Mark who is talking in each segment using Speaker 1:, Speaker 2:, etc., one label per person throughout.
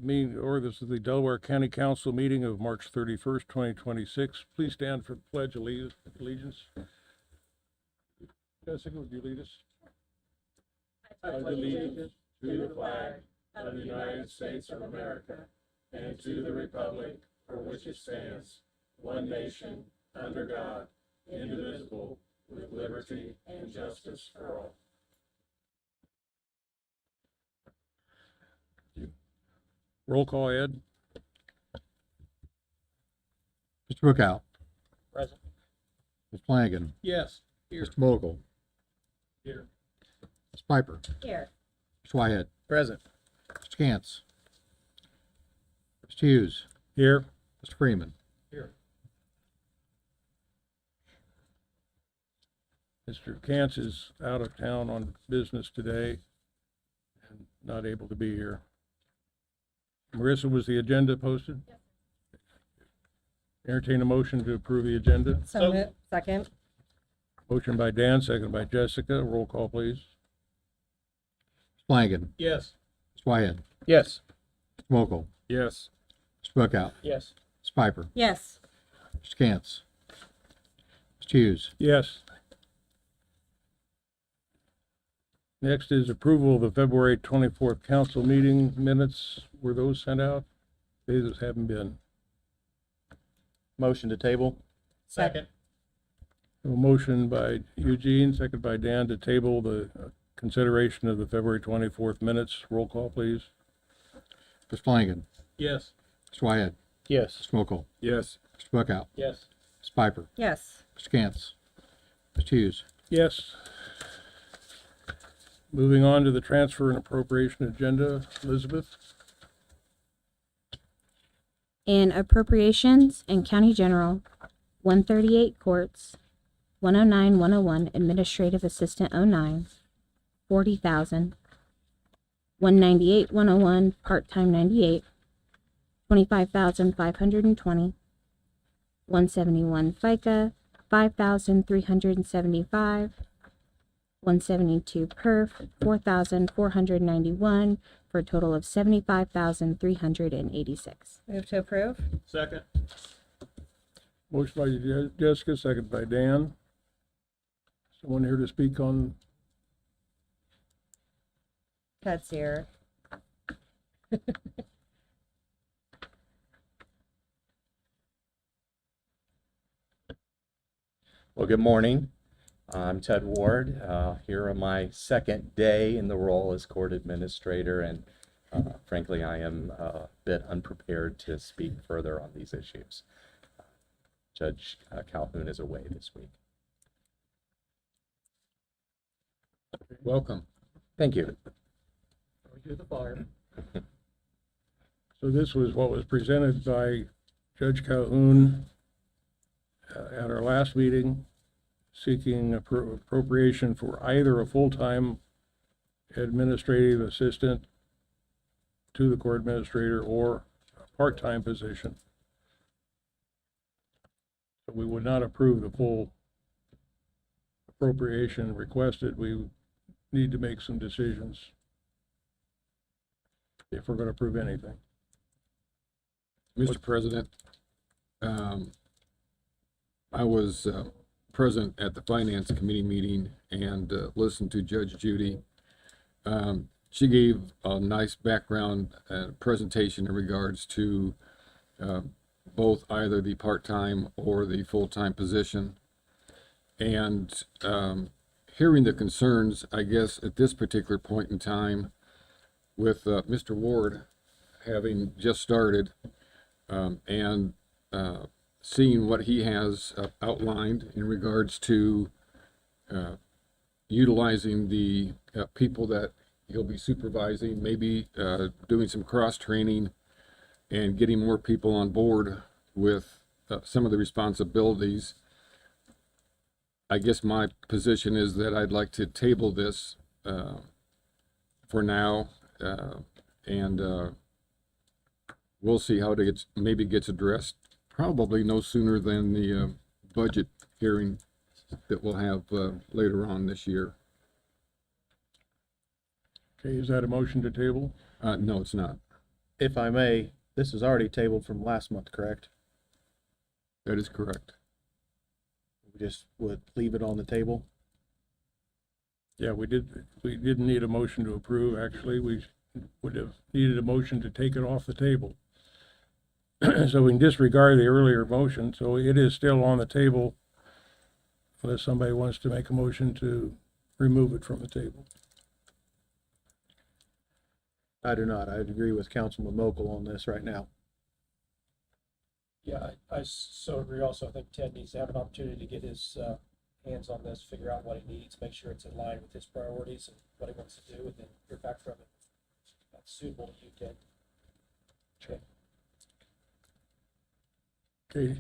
Speaker 1: This is the Delaware County Council meeting of March 31st, 2026. Please stand for the Pledge of Allegiance. Jessica, would you lead us? I pledge allegiance to the flag of the United States of America and to the republic for which it stands, one nation, under God, indivisible, with liberty and justice for all. Roll call, Ed.
Speaker 2: Mr. Bookout.
Speaker 1: Present.
Speaker 2: Ms. Flanagan.
Speaker 1: Yes. Here.
Speaker 2: Mr. Mokel.
Speaker 1: Here.
Speaker 2: Ms. Piper.
Speaker 3: Here.
Speaker 2: Mr. Whitehead.
Speaker 1: Present.
Speaker 2: Mr. Cantz. Mr. Hughes.
Speaker 1: Here.
Speaker 2: Mr. Freeman.
Speaker 1: Here. Mr. Cantz is out of town on business today and not able to be here. Marissa, was the agenda posted?
Speaker 3: Yes.
Speaker 1: Entertain a motion to approve the agenda.
Speaker 3: So moved. Second.
Speaker 1: Motion by Dan, second by Jessica. Roll call, please.
Speaker 2: Ms. Flanagan.
Speaker 1: Yes.
Speaker 2: Mr. Whitehead.
Speaker 1: Yes.
Speaker 2: Mr. Mokel.
Speaker 1: Yes.
Speaker 2: Mr. Bookout.
Speaker 1: Yes.
Speaker 2: Ms. Piper.
Speaker 3: Yes.
Speaker 2: Mr. Cantz. Mr. Hughes.
Speaker 1: Yes. Next is approval of the February 24th council meeting minutes. Were those sent out? They just haven't been.
Speaker 4: Motion to table.
Speaker 3: Second.
Speaker 1: A motion by Eugene, second by Dan to table the consideration of the February 24th minutes. Roll call, please.
Speaker 2: Ms. Flanagan.
Speaker 1: Yes.
Speaker 2: Mr. Whitehead.
Speaker 1: Yes.
Speaker 2: Mr. Mokel.
Speaker 1: Yes.
Speaker 2: Mr. Bookout.
Speaker 1: Yes.
Speaker 2: Ms. Piper.
Speaker 3: Yes.
Speaker 2: Mr. Cantz. Mr. Hughes.
Speaker 1: Yes. Moving on to the transfer and appropriation agenda. Elizabeth?
Speaker 5: In appropriations and county general, 138 courts, 109, 101 administrative assistant 09, 40,000, 198, 101 part-time 98, 25,520, 171 FICA, 5,375, 172 perf, 4,491, for a total of 75,386.
Speaker 3: Move to approve.
Speaker 1: Second. Motion by Jessica, second by Dan. Someone here to speak on?
Speaker 3: Ted's here.
Speaker 4: Well, good morning. I'm Ted Ward, here on my second day in the role as court administrator, and frankly, I am a bit unprepared to speak further on these issues. Judge Calhoun is away this week.
Speaker 2: Welcome.
Speaker 4: Thank you.
Speaker 1: So this was what was presented by Judge Calhoun at our last meeting, seeking appropriation for either a full-time administrative assistant to the court administrator or a part-time position. So we would not approve the full appropriation requested. We need to make some decisions if we're going to approve anything.
Speaker 6: Mr. President, I was present at the Finance Committee meeting and listened to Judge Judy. She gave a nice background presentation in regards to both either the part-time or the full-time position. And hearing the concerns, I guess, at this particular point in time, with Mr. Ward having just started and seeing what he has outlined in regards to utilizing the people that he'll be supervising, maybe doing some cross-training and getting more people on board with some of the responsibilities. I guess my position is that I'd like to table this for now, and we'll see how it maybe gets addressed. Probably no sooner than the budget hearing that we'll have later on this year.
Speaker 1: Okay, is that a motion to table?
Speaker 6: No, it's not.
Speaker 7: if I may, this is already tabled from last month, correct?
Speaker 6: That is correct.
Speaker 7: We just would leave it on the table?
Speaker 1: Yeah, we didn't need a motion to approve, actually, we would have needed a motion to take it off the table. So we can disregard the earlier motion, so it is still on the table unless somebody wants to make a motion to remove it from the table.
Speaker 7: I do not. I agree with Councilman Mokel on this right now.
Speaker 8: Yeah, I so agree also. I think Ted needs to have an opportunity to get his hands on this, figure out what he needs, make sure it's in line with his priorities and what he wants to do, and then hear back from him. That's suitable to you, Ted. Okay.
Speaker 1: Okay,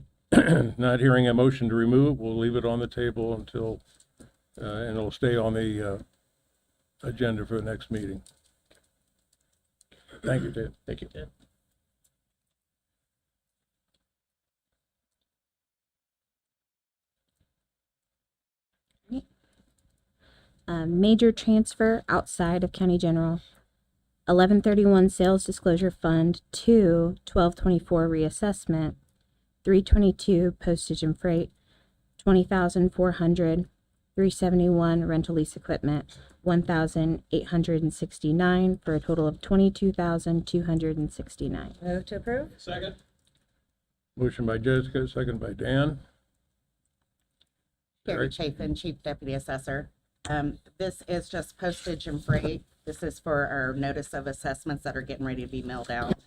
Speaker 1: not hearing a motion to remove, we'll leave it on the table until, and it'll stay on the agenda for the next meeting. Thank you, Ted.
Speaker 7: Thank you.
Speaker 5: Major transfer outside of county general. 1131 sales disclosure fund to 1224 reassessment. 322 postage and freight. 20,400. 371 rental lease equipment. 1,869 for a total of 22,269.
Speaker 3: Move to approve?
Speaker 8: Second?
Speaker 1: Motion by Jessica, second by Dan.
Speaker 9: Carrie
Speaker 1: Right.
Speaker 9: Chafin, Chief Deputy Assessor. This is just postage and freight. This is for our notice of assessments that are getting ready to be mailed out.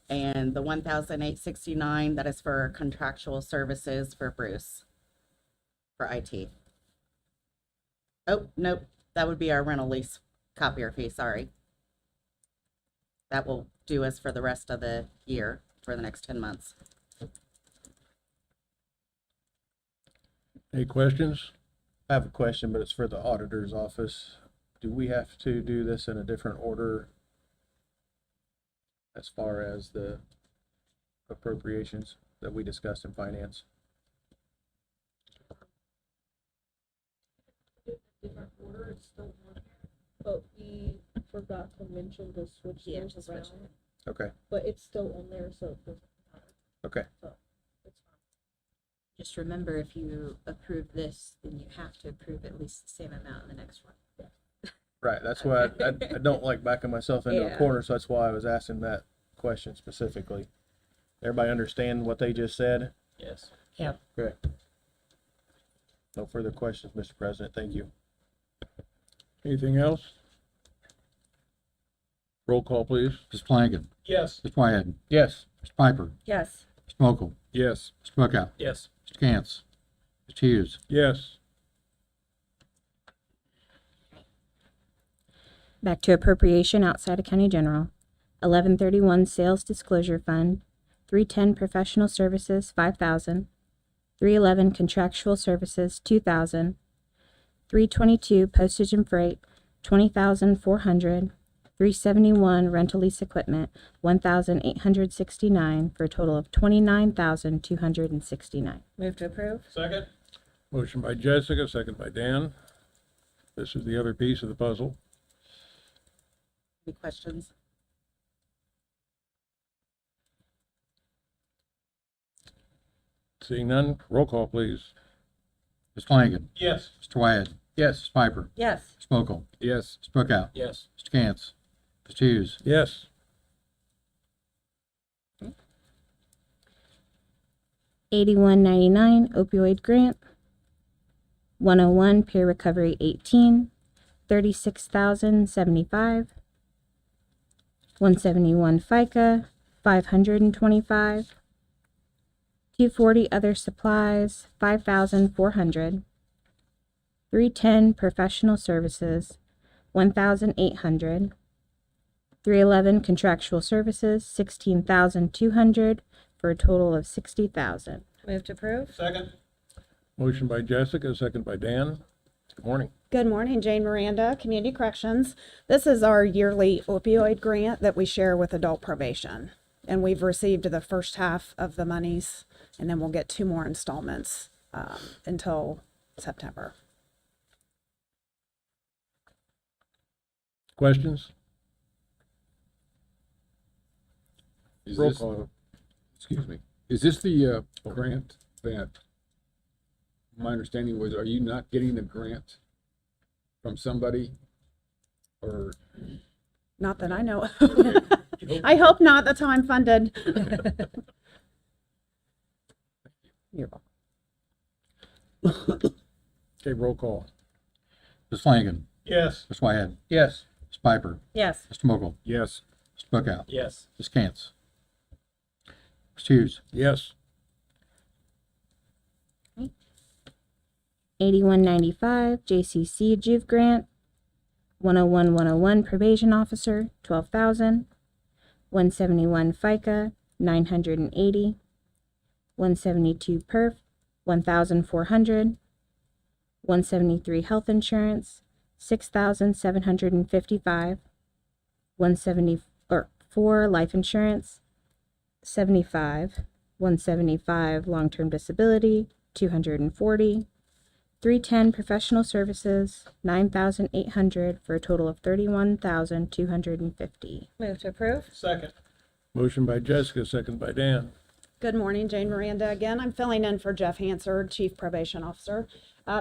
Speaker 9: And the 1,869, that is for contractual services for Bruce, for IT. Oh, nope, that would be our rental lease copier fee, sorry. That will do us for the rest of the year, for the next 10 months.
Speaker 1: Any questions?
Speaker 7: I have a question, but it's for the auditor's office. Do we have to do this in a different order as far as the appropriations that we discussed in finance?
Speaker 10: Different order, it's still on there, but we forgot to mention to switch
Speaker 9: Yeah,
Speaker 10: those
Speaker 9: just switch
Speaker 10: around,
Speaker 7: Okay,
Speaker 10: but it's still on there, so it doesn't matter,
Speaker 7: okay.
Speaker 10: so it's fine.
Speaker 11: Just remember, if you approve this, then you have to approve at least the same amount in the next one.
Speaker 7: Right, that's why I don't like backing myself into a
Speaker 11: Yeah.
Speaker 7: corner, so that's why I was asking that question specifically. Everybody understand what they just said?
Speaker 8: Yes.
Speaker 9: Yeah.
Speaker 7: Correct. No further questions, Mr. President. Thank you.
Speaker 1: Anything else? Roll call, please.
Speaker 2: Mr. Flanagan.
Speaker 8: Yes.
Speaker 2: Mr. Wyatt.
Speaker 7: Yes.
Speaker 2: Mr. Piper.
Speaker 3: Yes.
Speaker 2: Mr. Mokel.
Speaker 6: Yes.
Speaker 2: Mr. Bookout.
Speaker 8: Yes.
Speaker 2: Mr. Cantz. Mr. Hughes.
Speaker 1: Yes.
Speaker 5: Back to appropriation outside of county general. 1131 sales disclosure fund. 310 professional services, 5,000. 311 contractual services, 2,000. 322 postage and freight, 20,400. 371 rental lease equipment, 1,869 for a total of 29,269.
Speaker 3: Move to approve?
Speaker 8: Second?
Speaker 1: Motion by Jessica, second by Dan. This is the other piece of the puzzle.
Speaker 9: Any questions?
Speaker 1: Seeing none, roll call, please.
Speaker 2: Mr. Flanagan.
Speaker 8: Yes.
Speaker 2: Mr. Wyatt.
Speaker 7: Yes.
Speaker 2: Mr. Piper.
Speaker 3: Yes.
Speaker 2: Mr. Mokel.
Speaker 6: Yes.
Speaker 2: Mr. Bookout.
Speaker 8: Yes.
Speaker 2: Mr. Cantz. Mr. Hughes.
Speaker 1: Yes.
Speaker 5: $81.99 opioid grant. 101 peer recovery 18. 36,075. 171 FICA 525. 240 other supplies 5,400. 310 professional services 1,800. 311 contractual services 16,200 for a total of 60,000.
Speaker 3: Move to approve?
Speaker 8: Second?
Speaker 1: Motion by Jessica, second by Dan. Good morning.
Speaker 12: Good morning, Jane Miranda, Community Corrections. This is our yearly opioid grant that we share with adult probation. And we've received the first half of the monies, and then we'll get 2 more installments until September.
Speaker 1: Questions?
Speaker 6: Is
Speaker 1: Roll
Speaker 6: this-
Speaker 1: call.
Speaker 6: Excuse me. Is this the grant that, my understanding was, are you not getting a grant from somebody? Or,
Speaker 12: Not that I know. of. I hope not. That's how I'm funded.
Speaker 3: You're welcome.
Speaker 1: Okay, roll call.
Speaker 2: Ms. Flanagan.
Speaker 8: Yes.
Speaker 2: Ms. Whitehead.
Speaker 7: Yes.
Speaker 2: Ms. Piper.
Speaker 3: Yes.
Speaker 2: Mr. Mokel.
Speaker 6: yes,
Speaker 2: Mr. Bookout.
Speaker 8: Yes.
Speaker 2: Ms. Cantz. Mr. Hughes.
Speaker 1: Yes.
Speaker 5: 8195 JCC Juve Grant. 101 Probation Officer, 12,000. 171 FICA, 980. 172 PERF, 1,400. 173 Health Insurance, 6,755. 174 Life Insurance, 75. 175 Long-Term Disability, 240. 310 Professional Services, 9,800 for a total of 31,250.
Speaker 3: Move to approve?
Speaker 8: Second.
Speaker 1: Motion by Jessica, second by Dan.
Speaker 12: Good morning, Jane Miranda again. I'm filling in for Jeff Hansard, Chief Probation Officer.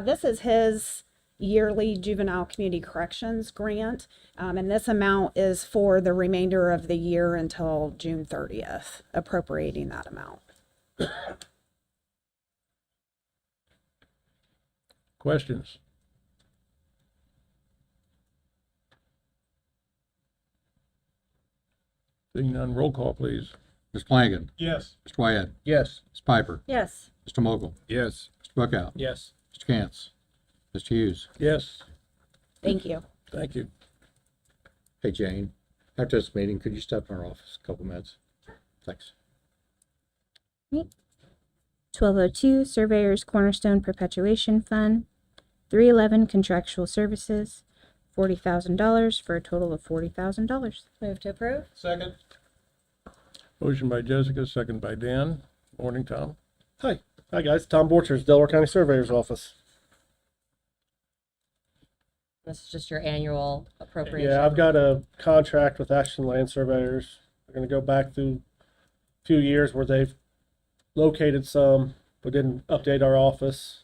Speaker 12: This is his yearly juvenile community corrections grant, and this amount is for the remainder of the year until June 30th, appropriating that amount.
Speaker 1: Questions? Seeing none, roll call, please.
Speaker 2: Ms. Flanagan.
Speaker 8: Yes.
Speaker 2: Mr. Whitehead.
Speaker 7: Yes.
Speaker 2: Ms. Piper.
Speaker 3: Yes.
Speaker 2: Mr. Mokel.
Speaker 6: yes.
Speaker 2: Mr. Bookout.
Speaker 8: Yes.
Speaker 2: Mr. Cantz. Mr. Hughes.
Speaker 1: Yes,
Speaker 12: Thank you.
Speaker 1: thank you.
Speaker 2: Hey, Jane. After this meeting, could you step in our office a couple minutes? Thanks.
Speaker 5: 1202 Surveyors Cornerstone Perpetuation Fund. 311 Contractual Services, $40,000 for a total of $40,000.
Speaker 3: Move to approve?
Speaker 8: Second.
Speaker 1: Motion by Jessica, second by Dan. Morning, Tom.
Speaker 13: Hi guys, Tom Borchers, Delaware County Surveyor's Office.
Speaker 3: This is just your annual appropriation.
Speaker 13: Yeah, I've got a contract with Ashton Land Surveyors. We're gonna go back through a few years where they've located some, but didn't update our office.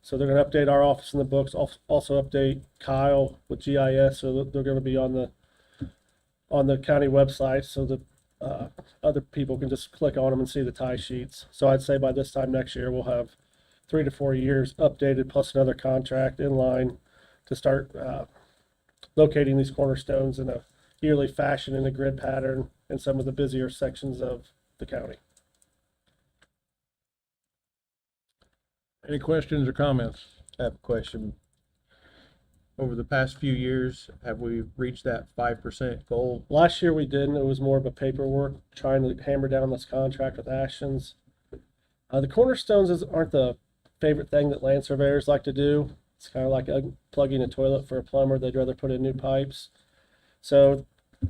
Speaker 13: So they're gonna update our office in the books, also update Kyle with GIS, so that they're gonna be on the county website, so that other people can just click on them and see the tie sheets. So I'd say by this time next year, we'll have 3 to 4 years updated, plus another contract in line to start locating these cornerstones in a yearly fashion in a grid pattern in some of the busier sections of the county.
Speaker 1: Any questions or comments?
Speaker 7: I have a question. Over the past few years, have we reached that 5% goal?
Speaker 13: Last year we didn't. It was more of a paperwork, trying to hammer down this contract with Ashton's. The cornerstones aren't the favorite thing that land surveyors like to do. It's kind of like plugging a toilet for a plumber. They'd rather put in new pipes. So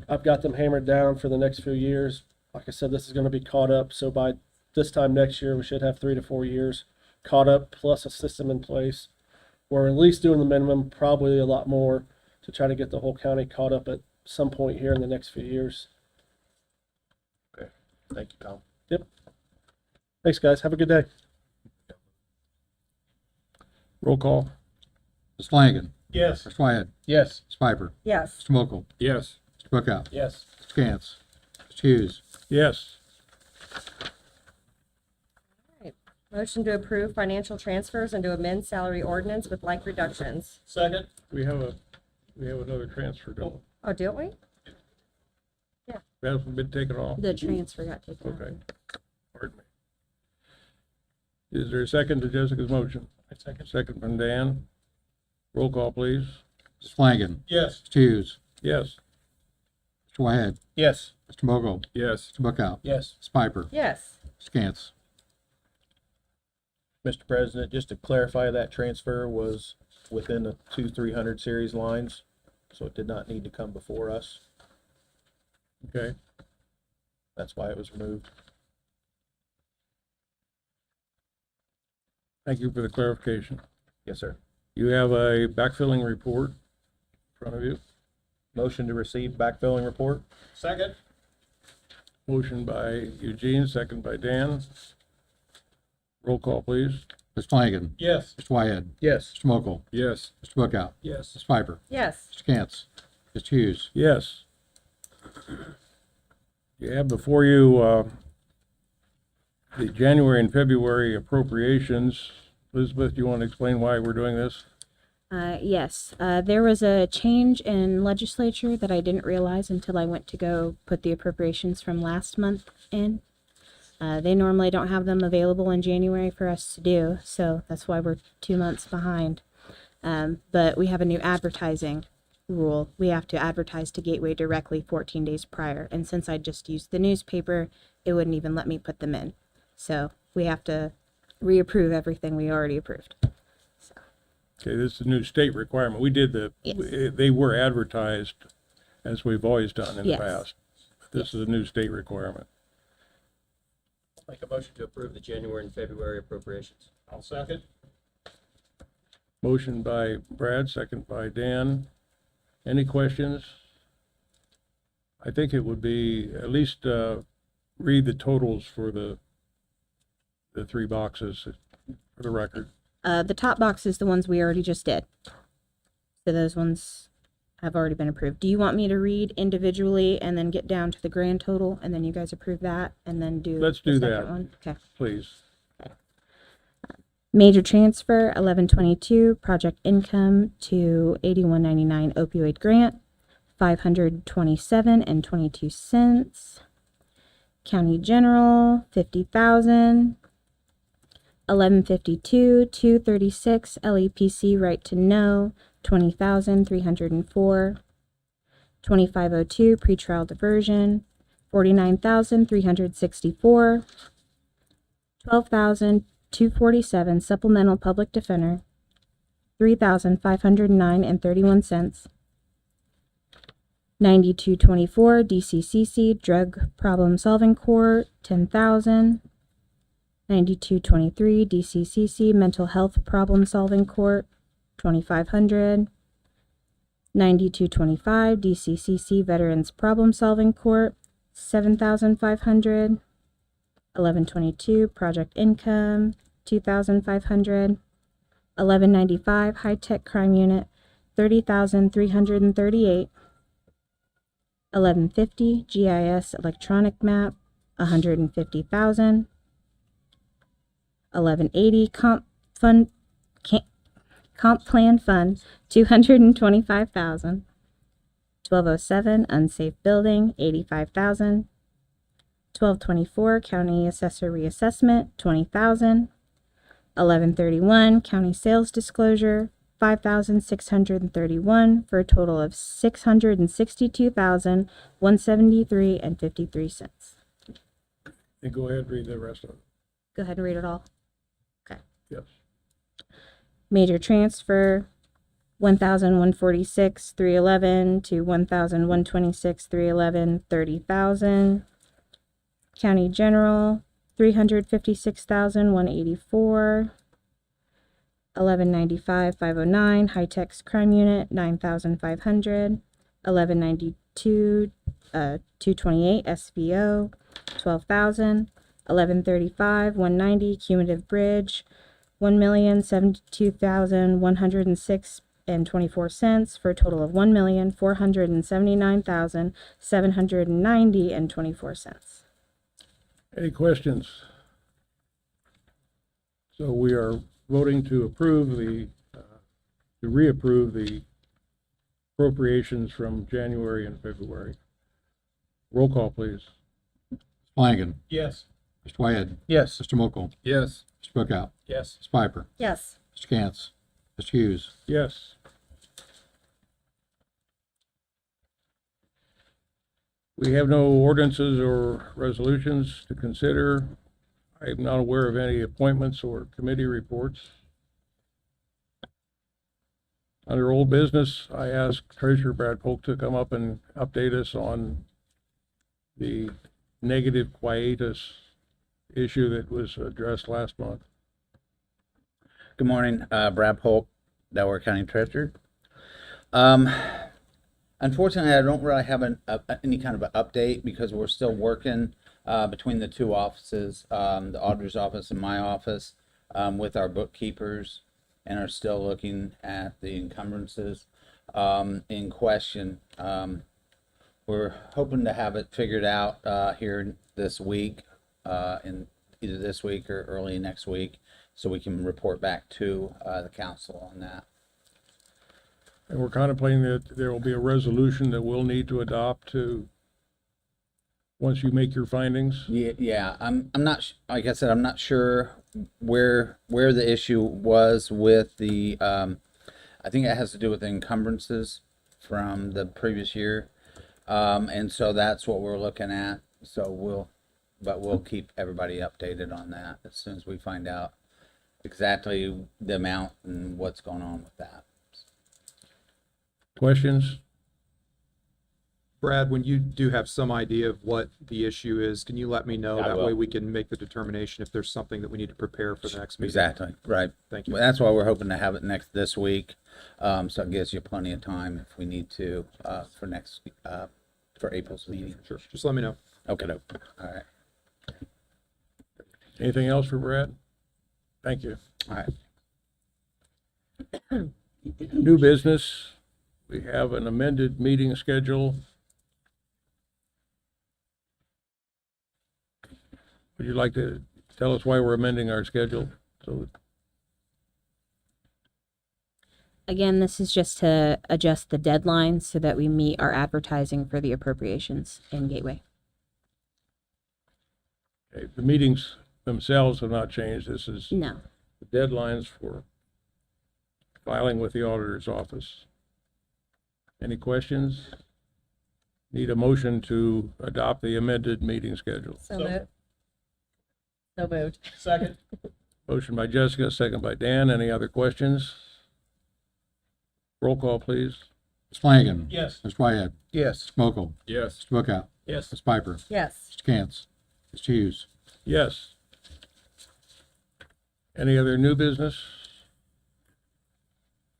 Speaker 13: I've got them hammered down for the next few years. Like I said, this is going to be caught up. So by this time next year, we should have 3 to 4 years caught up, plus a system in place. We're at least doing the minimum, probably a lot more, to try to get the whole county caught up at some point here in the next few years.
Speaker 7: Thank you, Tom.
Speaker 13: Yep. Thanks, guys. Have a good day.
Speaker 1: Roll call.
Speaker 2: Ms. Flanagan.
Speaker 8: Yes.
Speaker 2: Mr. Whitehead.
Speaker 7: Yes.
Speaker 2: Ms. Piper.
Speaker 3: Yes.
Speaker 2: Mr. Mokel.
Speaker 6: Yes,
Speaker 2: Mr. Bookout.
Speaker 8: Yes.
Speaker 2: Mr. Cantz. Mr. Hughes.
Speaker 1: Yes,
Speaker 3: Motion to approve financial transfers and to amend salary ordinance with like reductions.
Speaker 8: Second.
Speaker 1: we have another transfer, don't we?
Speaker 3: Oh, do we?
Speaker 1: Hasn't been taken off?
Speaker 5: The transfer got taken out.
Speaker 1: Okay. Pardon me. Is there a second to Jessica's motion?
Speaker 8: Second.
Speaker 1: Second from Dan. Roll call, please.
Speaker 2: Ms. Flanagan.
Speaker 8: Yes.
Speaker 2: Mr. Hughes.
Speaker 1: Yes.
Speaker 2: Mr. Whitehead.
Speaker 7: Yes.
Speaker 2: Mr. Mokel.
Speaker 6: yes.
Speaker 2: Mr. Bookout.
Speaker 8: Yes.
Speaker 2: Ms. Piper.
Speaker 3: Yes.
Speaker 2: Mr. Cantz.
Speaker 7: Mr. President, just to clarify, that transfer was within the 300 series lines, so it did not need to come before us.
Speaker 1: Okay.
Speaker 7: That's why it was removed.
Speaker 1: Thank you for the clarification.
Speaker 7: Yes, sir.
Speaker 1: You have a backfilling report in front of you.
Speaker 7: Motion to receive backfilling report?
Speaker 8: Second.
Speaker 1: Motion by Eugene, second by Dan. Roll call, please.
Speaker 2: Ms. Flanagan.
Speaker 8: Yes.
Speaker 2: Mr. Wyatt.
Speaker 7: Yes.
Speaker 2: Mr. Mokel.
Speaker 6: Yes.
Speaker 2: Mr. Bookout.
Speaker 8: Yes.
Speaker 2: Ms. Piper.
Speaker 3: Yes.
Speaker 2: Mr. Cantz. Mr. Hughes.
Speaker 1: Yes. You have before you the January and February appropriations. Elizabeth, do you want to explain why we're doing this?
Speaker 5: Yes, there was a change in legislature that I didn't realize until I went to go put the appropriations from last month in. They normally don't have them available in January for us to do, so that's why we're 2 months behind. But we have a new advertising rule. We have to advertise to Gateway directly 14 days prior, and since I just used the newspaper, it wouldn't even let me put them in. So we have to reapprove everything we already approved.
Speaker 1: Okay, this is a new state requirement. We did
Speaker 5: Yes.
Speaker 1: they were advertised as we've always done in the
Speaker 5: Yes.
Speaker 1: past. This is a new state requirement.
Speaker 8: Make a motion to approve the January and February appropriations. I'll second.
Speaker 1: Motion by Brad, second by Dan. Any questions? I think it would be, at least read the totals for the three boxes for the record.
Speaker 5: The top box is the ones we already just did. So those ones have already been approved. Do you want me to read individually and then get down to the grand total and then you guys approve that and then do
Speaker 1: Let's
Speaker 5: the
Speaker 1: do
Speaker 5: second
Speaker 1: that.
Speaker 5: one? Okay.
Speaker 1: Please.
Speaker 5: Major transfer 1122 project income to 8199 opioid grant 527 and 22 cents. County general 50,000. 1152 236 LEPC right to know 20,304. 2502 pretrial diversion 49,364. 12,247 supplemental public defender 3,509 and 31 cents. 9224 DCCC drug problem solving court 10,000. 9223 DCCC mental health problem solving court 2,500. 9225 DCCC veterans problem solving court 7,500. 1122 project income 2,500. 1195 high tech crime unit 30,338. 1150 GIS electronic map 150,000. 1180 comp plan fund 225,000. 1207 unsafe building 85,000. 1224 county assessor reassessment 20,000. 1131 county sales disclosure 5,631 for a total of 662,173 and 53 cents.
Speaker 1: And go ahead and read the rest of it.
Speaker 5: Go ahead and read it all.
Speaker 1: Yes.
Speaker 5: Major transfer 1,146 311 to 1,126 311 30,000. County general 356,184. 1195 509 high tech crime unit 9,500. 1192 228 SVO 12,000. 1135 190 cumulative bridge 1,072,106 and 24 cents for a total of 1,479,790 and 24 cents.
Speaker 1: Any questions? So we are voting to approve to reapprove the appropriations from January and February. Roll call, please.
Speaker 2: Flanagan.
Speaker 8: Yes.
Speaker 2: Mr. Wyatt.
Speaker 7: Yes.
Speaker 2: Mr. Mokel.
Speaker 6: Yes.
Speaker 2: Mr. Bookout.
Speaker 8: Yes.
Speaker 2: Ms. Piper.
Speaker 3: Yes.
Speaker 2: Mr. Cantz. Mr. Hughes.
Speaker 1: Yes. We have no ordinances or resolutions to consider. I am not aware of any appointments or committee reports. Under old business, I asked Treasurer Brad Polk to come up and update us on the negative quietus issue that was addressed last month.
Speaker 14: Good morning, Brad Polk, Delaware County Treasurer. I Unfortunately, I don't really have any kind of an update because we're still working between the two offices, the auditor's office and my office, with our bookkeepers, and are still looking at the encumbrances in question. We're hoping to have it figured out here this week, in either this week or early next week, so we can report back to the council on that.
Speaker 1: And we're contemplating that there will be a resolution that we'll need to adopt to, once you make your findings.
Speaker 14: Yeah, I'm not, like I said, I'm not sure where the issue was with the, I think it has to do with the encumbrances from the previous year. And so that's what we're looking at. So we'll keep everybody updated on that as soon as we find out exactly the amount and what's going on with that.
Speaker 1: Questions?
Speaker 15: Brad, when you do have some idea of what the issue is, can you let me know?
Speaker 14: I
Speaker 15: That
Speaker 14: will.
Speaker 15: way we can make the determination if there's something that we need to prepare for the next meeting.
Speaker 14: Exactly, right.
Speaker 15: Thank you.
Speaker 14: Well, that's why we're hoping to have it this week. So it gives you plenty of time if we need to, for April's meeting.
Speaker 15: Sure, just let me know.
Speaker 14: Okay, all right,
Speaker 1: Anything else for Brad? Thank you.
Speaker 14: all right.
Speaker 1: New business, we have an amended meeting schedule. Would you like to tell us why we're amending our schedule? So,
Speaker 5: Again, this is just to adjust the deadlines so that we meet our advertising for the appropriations in Gateway.
Speaker 1: okay, the meetings themselves have not changed. This is
Speaker 5: No.
Speaker 1: the deadlines for filing with the auditor's office. Any questions? Need a motion to adopt the amended meeting schedule.
Speaker 3: So moved. So moved.
Speaker 8: Second.
Speaker 1: Motion by Jessica, second by Dan. Any other questions? Roll call, please.
Speaker 6: Ms. Flanagan.
Speaker 8: Yes.
Speaker 6: Ms. Whitehead.
Speaker 7: Yes.
Speaker 6: Ms. Mokel.
Speaker 15: Yes.
Speaker 6: Mr. Bookout.
Speaker 8: Yes.
Speaker 6: Ms. Piper.
Speaker 3: Yes.
Speaker 6: Mr. Cantz. Mr. Hughes.
Speaker 1: Yes. Any other new business?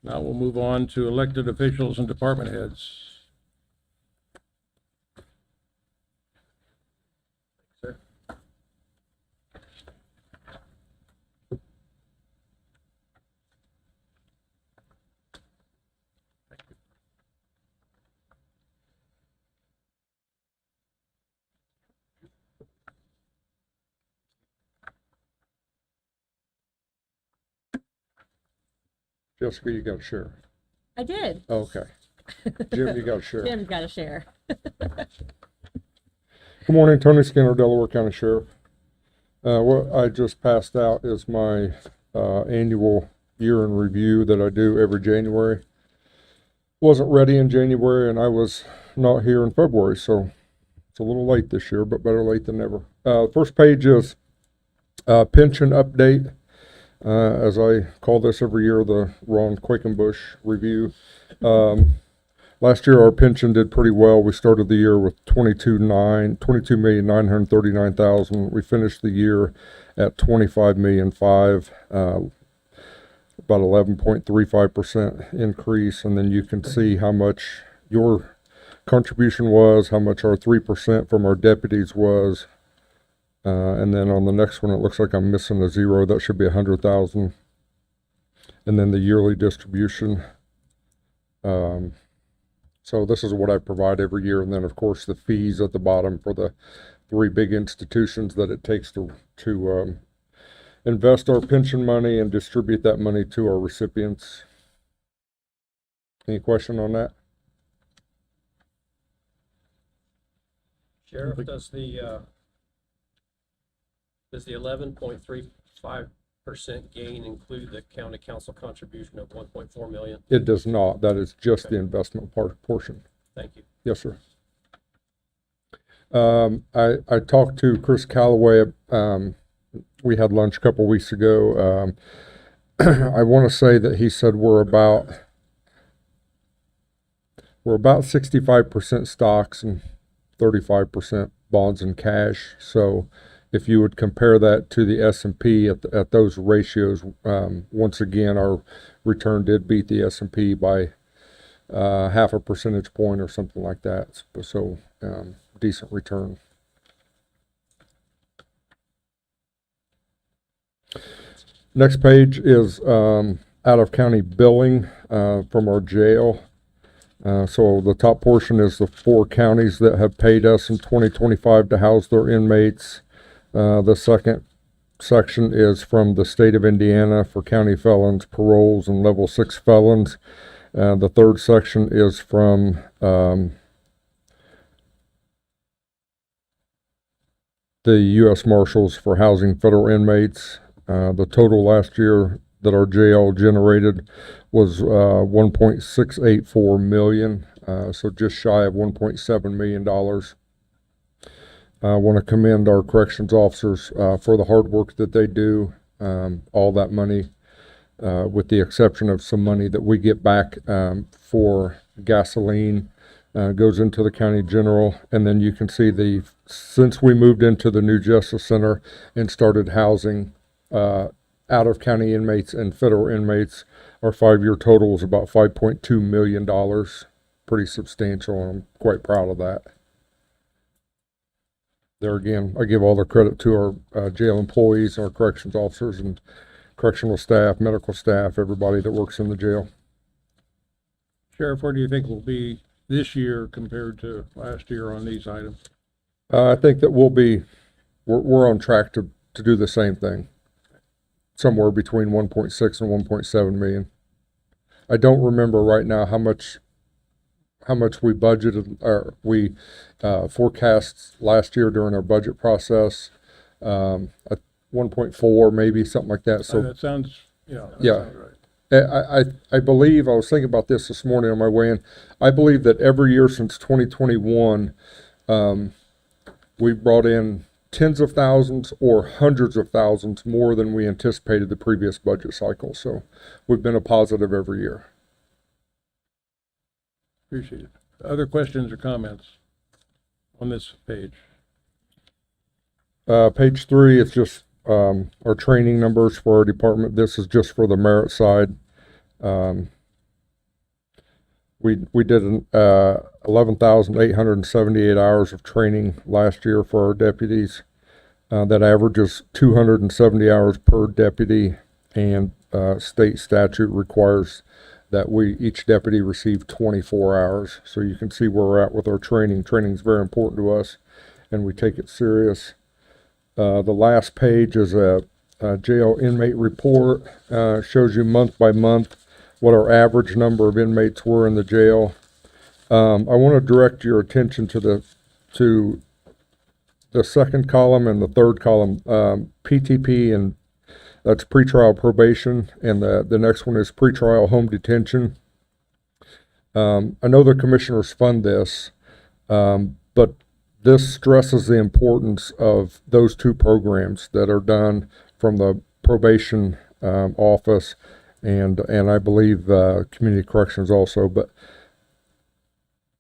Speaker 1: Now we'll move on to elected officials and department heads.
Speaker 8: Sir.
Speaker 1: Jessica, you got to share.
Speaker 3: I did.
Speaker 1: Okay. Jim, you got to share.
Speaker 3: Jim's got to share.
Speaker 16: Good morning, Tony Skinner, Delaware County Sheriff. What I just passed out is my annual year in review that I do every January. Wasn't ready in January and I was not here in February, so it's a little late this year, but better late than never. First page is pension update. As I call this every year, the Ron Quakenbush review. Last year, our pension did pretty well. We started the year with $22,939,000. We finished the year at $25,000,005, about 11.35% increase. And then you can see how much your contribution was, how much our 3% from our deputies was. And then on the next one, it looks like I'm missing a zero. That should be 100,000. And then the yearly distribution. So this is what I provide every year. And then, of course, the fees at the bottom for the three big institutions that it takes to invest our pension money and distribute that money to our recipients. Any question on that?
Speaker 8: Sheriff, does the 11.35% gain include the county council contribution of 1.4 million?
Speaker 16: It does not. That is just the investment portion.
Speaker 8: Thank you.
Speaker 16: Yes, sir. I talked to Chris Calloway. We had lunch a couple weeks ago. I want to say that he said we're about 65% stocks and 35% bonds and cash. So if you would compare that to the S&P at those ratios, once again, our return did beat the S&P by half a percentage point or something like that. So, decent return. Next page is, out of county billing, from our jail. So the top portion is the 4 counties that have paid us in 2025 to house their inmates. The second section is from the state of Indiana for county felons, paroles, and level 6 felons. The third section is from, the U.S. Marshals for housing federal inmates. The total last year that our jail generated was 1.684 million, so just shy of $1.7 million. I want to commend our corrections officers for the hard work that they do. All that money, with the exception of some money that we get back for gasoline, goes into the county general. And then you can see since we moved into the new Justice Center and started housing out of county inmates and federal inmates, our 5-year total is about $5.2 million. Pretty substantial, and I'm quite proud of that. There again, I give all the credit to our jail employees, our corrections officers and correctional staff, medical staff, everybody that works in the jail.
Speaker 1: Sheriff, where do you think we'll be this year compared to last year on these items?
Speaker 16: I think that we're on track to do the same thing. Somewhere between 1.6 and 1.7 million. I don't remember right now how much we budgeted or we forecast last year during our budget process. 1.4 maybe, something like that. So
Speaker 1: that sounds, that
Speaker 16: yeah.
Speaker 1: sounds right.
Speaker 16: I believe, I was thinking about this morning on my way in, I believe that every year since 2021, we brought in tens of thousands or hundreds of thousands more than we anticipated the previous budget cycle. So we've been a positive every year.
Speaker 1: Appreciate it. Other questions or comments on this page?
Speaker 16: Page 3, it's just our training numbers for our department. This is just for the merit side. We did 11,878 hours of training last year for our deputies. That averages 270 hours per deputy, and state statute requires that each deputy receive 24 hours. So you can see where we're at with our training. Training is very important to us, and we take it serious. The last page is a jail inmate report. Shows you month by month what our average number of inmates were in the jail. I want to direct your attention to the second column and the third column, PTP, and that's pretrial probation, and the next one is pretrial home detention. I know the commissioners fund this, but this stresses the importance of those 2 programs that are done from the probation office, and I believe community corrections also. But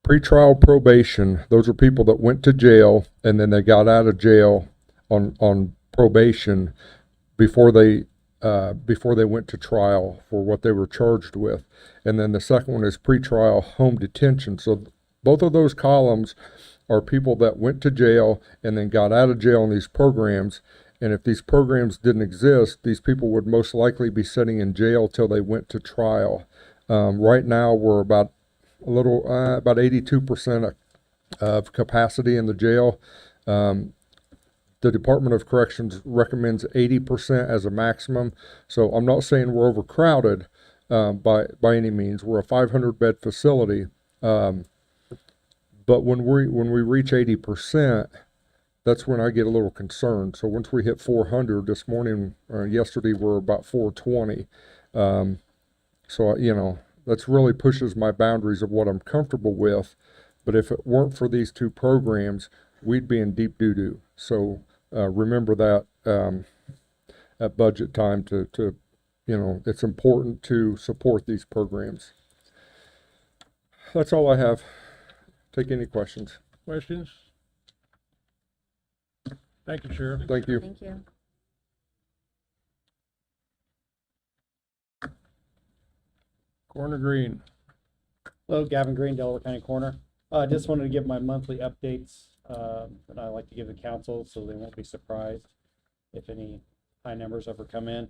Speaker 16: pretrial probation, those are people that went to jail and then they got out of jail on probation before they went to trial for what they were charged with. And then the second one is pretrial home detention. So both of those columns are people that went to jail and then got out of jail in these programs. And if these programs didn't exist, these people would most likely be sitting in jail till they went to trial. Right now, we're about 82% of capacity in the jail. The Department of Corrections recommends 80% as a maximum. So I'm not saying we're overcrowded by any means. We're a 500-bed facility. But when we reach 80%, that's when I get a little concerned. So once we hit 400 this morning, yesterday we're about 420. So, that's really pushes my boundaries of what I'm comfortable with. But if it weren't for these 2 programs, we'd be in deep doo-doo. So remember that at budget time to it's important to support these programs. That's all I have. Take any questions.
Speaker 1: Questions? Thank you, Sheriff.
Speaker 16: Thank you.
Speaker 3: Thank you.
Speaker 1: Corner Green.
Speaker 17: Hello, Gavin Green, Delaware County Coroner. I just wanted to give my monthly updates that I like to give the council so they won't be surprised if any high numbers ever come in.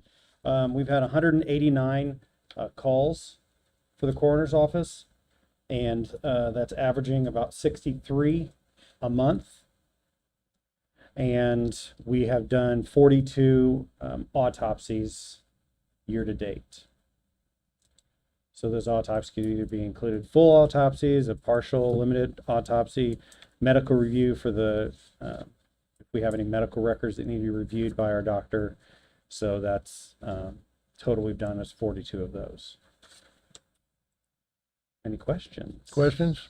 Speaker 17: We've had 189 calls for the coroner's office, and that's averaging about 63 a month. And we have done 42 autopsies year to date. So those autopsies could either be included full autopsies, a partial, limited autopsy, medical review for the, if we have any medical records that need to be reviewed by our doctor. So that's, total we've done is 42 of those. Any questions?
Speaker 1: Questions?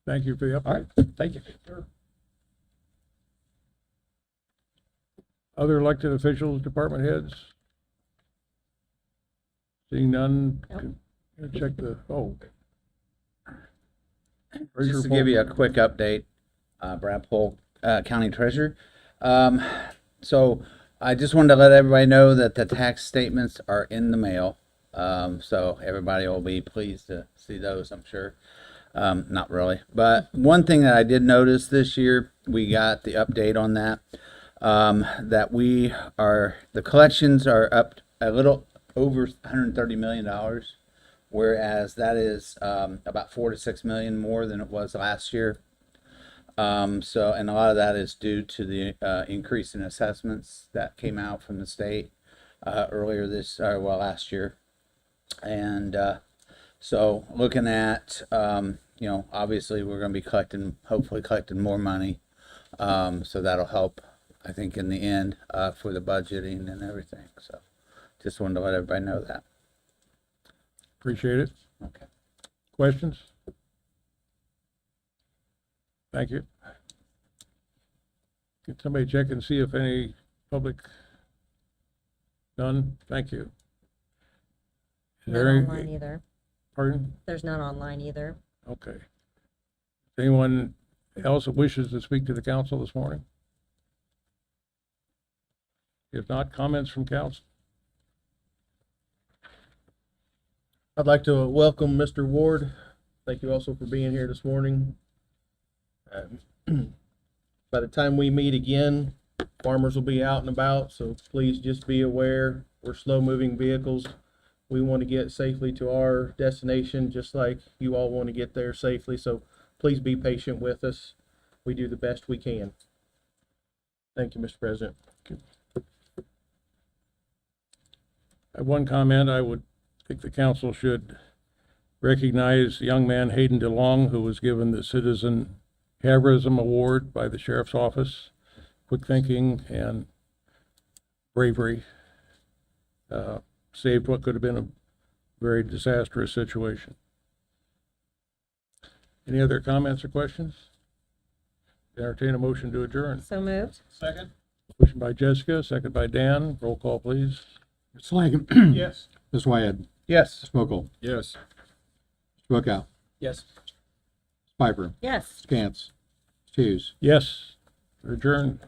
Speaker 1: Thank you for the
Speaker 17: All right,
Speaker 1: update.
Speaker 17: thank you.
Speaker 1: Other elected officials, department heads? Seeing none? Check the,
Speaker 14: Just to give you a quick update, Brad Polk, County Treasurer. So I just wanted to let everybody know that the tax statements are in the mail. So everybody will be pleased to see those, I'm sure. Not really. But one thing that I did notice this year, we got the update on that, that the collections are up a little over $130 million, whereas that is about 4 to 6 million more than it was last year. And a lot of that is due to the increase in assessments that came out from the state last year. And so looking at, obviously we're going to be hopefully collecting more money. So that'll help, I think, in the end for the budgeting and everything. So just wanted to let everybody know that.
Speaker 1: Appreciate it.
Speaker 14: Okay.
Speaker 1: Questions? Thank you. Can somebody check and see if any public? None? Thank you. Is
Speaker 3: Not
Speaker 1: there any-
Speaker 3: online either.
Speaker 1: Pardon?
Speaker 3: There's none online either.
Speaker 1: Okay. Anyone else that wishes to speak to the council this morning? If not, comments from council?
Speaker 7: I'd like to welcome Mr. Ward. Thank you also for being here this morning. By the time we meet again, farmers will be out and about, so please just be aware, we're slow-moving vehicles. We want to get safely to our destination, just like you all want to get there safely, so please be patient with us. We do the best we can. Thank you, Mr. President.
Speaker 1: I have one comment. I would think the council should recognize the young man Hayden DeLong, who was given the Citizen Heroism Award by the Sheriff's Office. Quick thinking and bravery saved what could have been a very disastrous situation. Any other comments or questions? Entertain a motion to adjourn.
Speaker 3: So moved.
Speaker 8: Second?
Speaker 1: Motion by Jessica, second by Dan. Roll call, please.
Speaker 2: Mr. Langen.
Speaker 8: Yes.
Speaker 2: Ms. Wyatt.
Speaker 7: Yes.
Speaker 2: Ms. Mokel.
Speaker 6: Yes.
Speaker 2: Mr. Bookout.
Speaker 8: Yes.
Speaker 2: Piper.
Speaker 3: Yes.
Speaker 2: Cantz. Hughes.
Speaker 1: Yes, we're adjourned.